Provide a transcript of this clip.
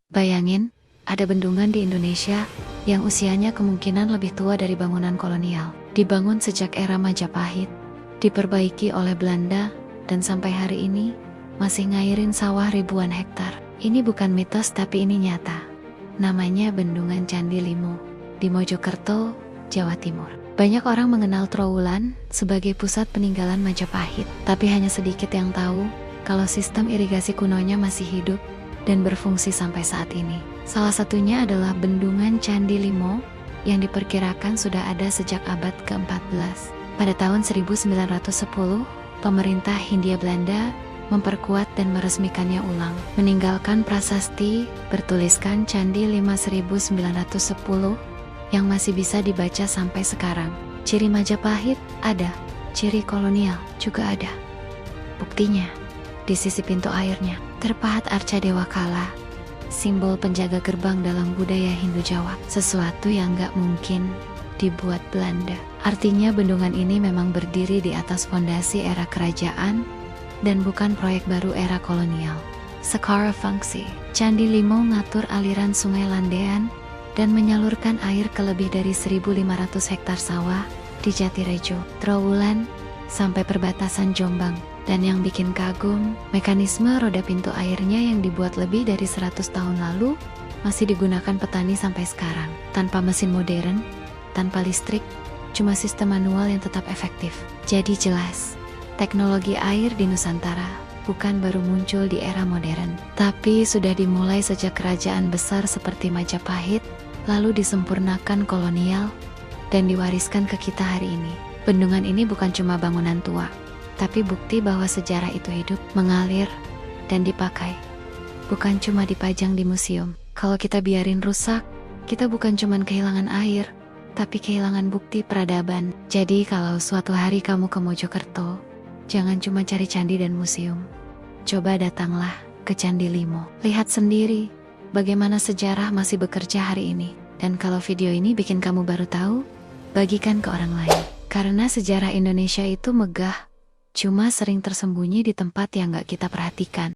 Bayangin, ada bendungan di Indonesia yang usianya kemungkinan lebih tua dari bangunan kolonial. Dibangun sejak era Majapahit, diperbaiki oleh Belanda, dan sampai hari ini masih ngairin sawah ribuan hektar. Ini bukan mitos tapi ini nyata. Namanya Bendungan Candi Limo di Mojokerto, Jawa Timur. Banyak orang mengenal Trowulan sebagai pusat peninggalan Majapahit, tapi hanya sedikit yang tahu kalau sistem irigasi kunonya masih hidup dan berfungsi sampai saat ini. Salah satunya adalah Bendungan Candi Limo yang diperkirakan sudah ada sejak abad ke-14. Pada tahun 1910, pemerintah Hindia Belanda memperkuat dan meresmikannya ulang, meninggalkan prasasti bertuliskan Candi Lima 1910 yang masih bisa dibaca sampai sekarang. Ciri Majapahit ada, ciri kolonial juga ada. Buktinya, di sisi pintu airnya terpahat arca Dewa Kala, simbol penjaga gerbang dalam budaya Hindu Jawa, sesuatu yang gak mungkin dibuat Belanda. Artinya bendungan ini memang berdiri di atas fondasi era kerajaan dan bukan proyek baru era kolonial. Secara fungsi, Candi Limo ngatur aliran sungai Landean dan menyalurkan air ke lebih dari 1.500 hektar sawah di Jatirejo, Trowulan, sampai perbatasan Jombang. Dan yang bikin kagum, mekanisme roda pintu airnya yang dibuat lebih dari 100 tahun lalu masih digunakan petani sampai sekarang. Tanpa mesin modern, tanpa listrik, cuma sistem manual yang tetap efektif. Jadi jelas, teknologi air di Nusantara bukan baru muncul di era modern, tapi sudah dimulai sejak kerajaan besar seperti Majapahit, lalu disempurnakan kolonial, dan diwariskan ke kita hari ini. Bendungan ini bukan cuma bangunan tua, tapi bukti bahwa sejarah itu hidup, mengalir, dan dipakai. Bukan cuma dipajang di museum. Kalau kita biarin rusak, kita bukan cuma kehilangan air, tapi kehilangan bukti peradaban. Jadi kalau suatu hari kamu ke Mojokerto, jangan cuma cari candi dan museum. Coba datanglah ke Candi Limo. Lihat sendiri bagaimana sejarah masih bekerja hari ini. Dan kalau video ini bikin kamu baru tahu, bagikan ke orang lain. Karena sejarah Indonesia itu megah, cuma sering tersembunyi di tempat yang gak kita perhatikan.